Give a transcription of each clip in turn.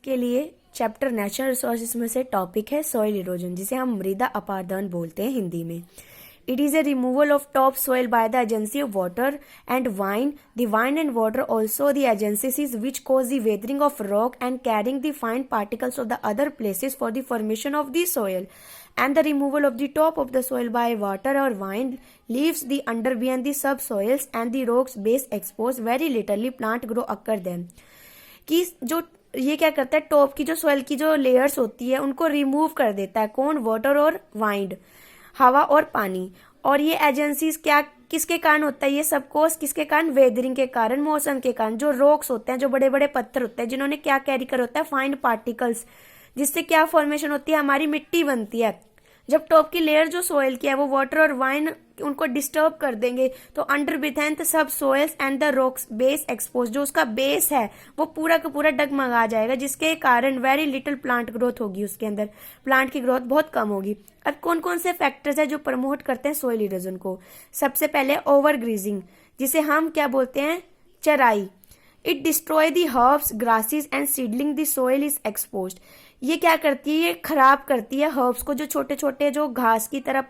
के लिए chapter natural resources में से टॉपिक है सॉइल इरोजन, जिसे हम मृदा अपारदन बोलते हैं हिंदी में। It is a removal of top soil by the agency of water and wine. The wine and water also the agencies which cause the weathering of rock and carrying the fine particles of the other places for the formation of the soil. And the removal of the top of the soil by water or wind leaves the underbay and the subsoils and the rocks base exposed. Very little plant grow occur them. कि जो ये क्या करता है, top की जो soil की जो लेयर्स होती है उनको रिमूव कर देता है। कौन? वाटर और वाइंड, हवा और पानी। और ये एजेंसीज क्या किसके कारण होता है? ये सब कोर्स किसके कारण? वेदरिंग के कारण, मौसम के कारण। जो रॉक्स होते हैं, जो बड़े बड़े पत्थर होते हैं, जिन्होंने क्या कैरी कर होता है? फाइन पार्टिकल्स, जिससे क्या फॉर्मेशन होती है? हमारी मिट्टी बनती है। जब टॉप की लेयर जो सोइल की है वो वाटर और वाइन उनको डिस्टर्ब कर देंगे तो अंडर बिथेंथ सब soils and the rocks base expose, जो उसका बेस है वो पूरा का पूरा डगमगा जाएगा, जिसके कारण वेरी लिटिल प्लांट ग्रोथ होगी। उसके अंदर प्लांट की ग्रोथ बहुत कम होगी। अब कौन कौन से फैक्टर्स है जो प्रमोट करते हैं सोइल इरोजन को? सबसे पहले ओवर ग्रीजिंग, जिसे हम क्या बोलते हैं? चराई। It destroy the herbs, grasses and seedling, the soil is exposed. ये क्या करती है? ये खराब करती है हर्ब्स को, जो छोटे छोटे जो घास की तरह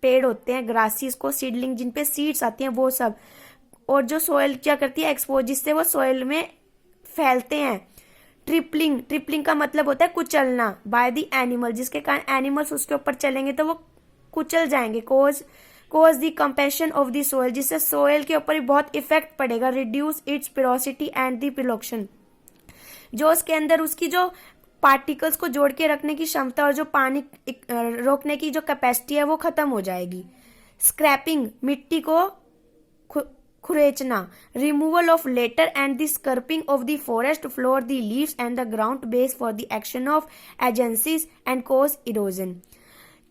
पेड़ होते हैं, ग्रासेस को, सीडलिंग जिनपे सीड्स आती हैं वो सब। और जो सोइल क्या करती है? एक्सपोज, जिससे वो सोइल में फैलते हैं। ट्रिपलिंग, ट्रिपलिंग का मतलब होता है कुचलना बाय द एनिमल, जिसके कारण एनिमल्स उसके ऊपर चलेंगे तो वो कुचल जाएंगे। Cause the compaction of the soil, जिससे सोइल के ऊपर बहुत इफेक्ट पड़ेगा। Reduce its porosity and the percolation, जो उसके अंदर उसकी जो पार्टिकल्स को जोड़ के रखने की क्षमता और जो पानी रोकने की जो कैपेसिटी है वो खत्म हो जाएगी। स्क्रैपिंग, मिट्टी को खुरेचना। Removal of litter and the scraping of the forest floor, the leaves and the ground base for the action of agencies and cause erosion.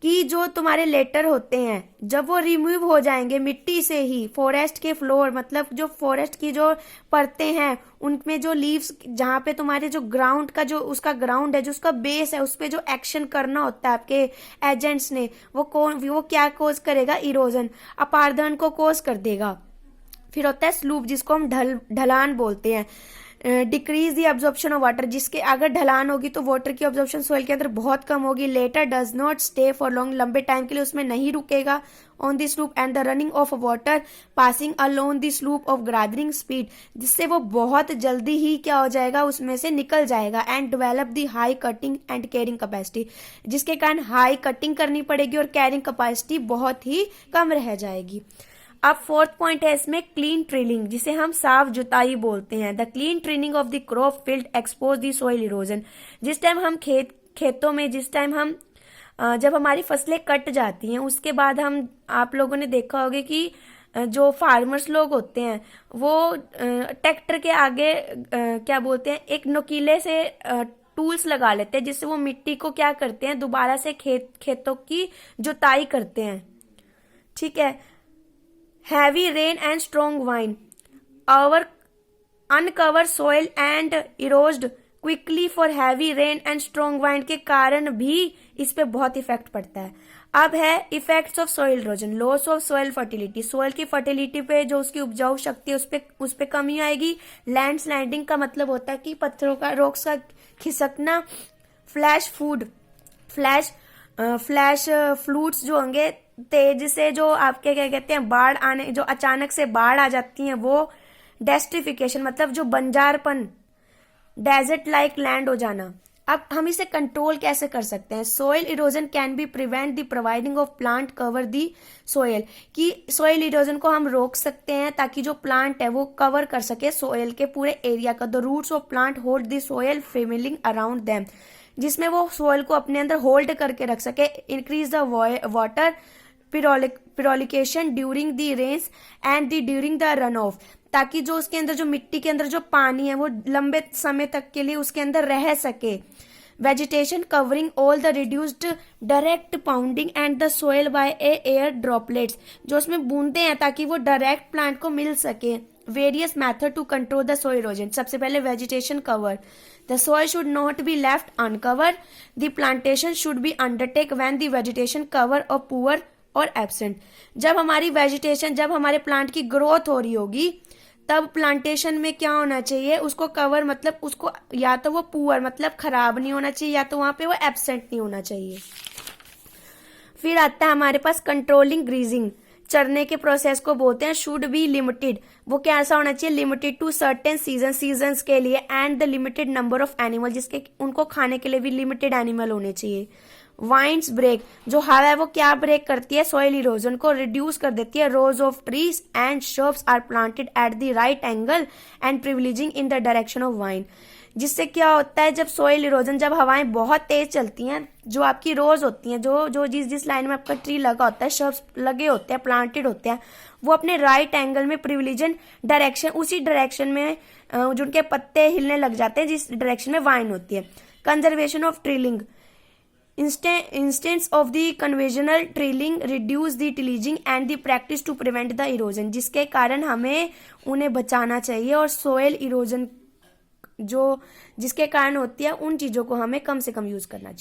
कि जो तुम्हारे लेटर होते हैं जब वो रिमूव हो जाएंगे मिट्टी से ही, फॉरेस्ट के फ्लोर मतलब जो फॉरेस्ट की जो परतें हैं उनमें जो लीव्स, जहाँ पे तुम्हारे जो ग्राउंड का जो उसका ग्राउंड है, जो उसका बेस है, उस पे जो एक्शन करना होता है आपके एजेंट्स ने, वो क्या कोज करेगा? इरोजन, अपारदन को कोज कर देगा। फिर होता है स्लूप, जिसको हम ढलान बोलते हैं। Decrease the absorption of water, जिसके अगर ढलान होगी तो वाटर की अब्जॉर्प्शन सोइल के अंदर बहुत कम होगी। Litter does not stay for long, लंबे टाइम के लिए उसमें नहीं रुकेगा। On the slope and the running of water passing along the slope of gathering speed, जिससे वो बहुत जल्दी ही क्या हो जाएगा? उसमें से निकल जाएगा। And develop the high cutting and carrying capacity, जिसके कारण हाई कटिंग करनी पड़ेगी और कैरिंग कैपेसिटी बहुत ही कम रह जाएगी। अब फोर्थ पॉइंट है इसमें क्लीन ट्रिलिंग, जिसे हम साफ जुताई बोलते हैं। The clean trilling of the crop field expose the soil erosion. जिस टाइम हम खेतों में जिस टाइम हम जब हमारी फसलें कट जाती हैं उसके बाद आप लोगों ने देखा होगा कि जो फार्मर्स लोग होते हैं वो ट्रैक्टर के आगे क्या बोलते हैं, एक नुकीले से टूल्स लगा लेते हैं, जिससे वो मिट्टी को क्या करते हैं? दोबारा से खेतों की जुताई करते हैं। ठीक है। Heavy rain and strong wind uncover soil and erode quickly for heavy rain and strong wind के कारण भी इस पे बहुत इफेक्ट पड़ता है। अब है effects of soil erosion. Loss of soil fertility, soil की फर्टिलिटी पे जो उसकी उपजाऊ शक्ति है उस पे कमी आएगी। लैंडस्लाइडिंग का मतलब होता है कि पत्थरों का, रॉक्स का खिसकना। फ्लैश फ्लूट्स जो होंगे तेज से, जो आपके क्या कहते हैं, बाढ़ आने, जो अचानक से बाढ़ आ जाती हैं वो। डेस्टिफिकेशन मतलब जो बंजारपन, डेजर्ट लाइक लैंड हो जाना। अब हम इसे कंट्रोल कैसे कर सकते हैं? Soil erosion can be prevent the providing of plant cover the soil, कि सोइल इरोजन को हम रोक सकते हैं ताकि जो प्लांट है वो कवर कर सके सोइल के पूरे एरिया का। The roots of plant hold the soil firmly around them, जिसमें वो सोइल को अपने अंदर होल्ड करके रख सके। Increase the water percolation during the rains and during the run off, ताकि जो उसके अंदर जो मिट्टी के अंदर जो पानी है वो लंबे समय तक के लिए उसके अंदर रह सके। Vegetation covering all the reduced direct pounding and the soil by air droplets, जो उसमें बूंदे हैं ताकि वो डायरेक्ट प्लांट को मिल सके। Various method to control the soil erosion. सबसे पहले vegetation cover, the soil should not be left uncovered, the plantation should be undertake when the vegetation cover और पुअर और एब्सेंट। जब हमारी वेजिटेशन, जब हमारे प्लांट की ग्रोथ हो रही होगी तब प्लांटेशन में क्या होना चाहिए, उसको कवर मतलब उसको या तो वो पुअर मतलब खराब नहीं होना चाहिए, या तो वहां पे वो एब्सेंट नहीं होना चाहिए। फिर आता है हमारे पास कंट्रोलिंग ग्रीजिंग। चरने के प्रोसेस को बोलते हैं शुड बी लिमिटेड। वो कैसा होना चाहिए, लिमिटेड टू सर्टेन सीजन्स के लिए and the limited number of animal, जिसके उनको खाने के लिए भी लिमिटेड एनिमल होने चाहिए। वाइंड्स ब्रेक, जो हवा है वो क्या ब्रेक करती है, सॉइल इरोजन को रिड्यूस कर देती है। Rows of trees and shrubs are planted at the right angle and privileging in the direction of wind. जिससे क्या होता है, जब सॉइल इरोजन, जब हवाएं बहुत तेज चलती हैं, जो आपकी रोज होती हैं, जो जो जिस लाइन में आपका ट्री लगा होता है, श्रब्स लगे होते हैं, प्लांटेड होते हैं, वो अपने राइट एंगल में प्रिविलेजन डायरेक्शन, उसी डायरेक्शन में जो उनके पत्ते हिलने लग जाते हैं जिस डायरेक्शन में वाइन होती है। Conservation of tilling, instead of the conventional tilling reduce the tilling and the practice to prevent the erosion, जिसके कारण हमें उन्हें बचाना चाहिए और सोयल इरोजन जो जिसके कारण होती है उन चीजों को हमें कम से कम यूज करना चाहिए।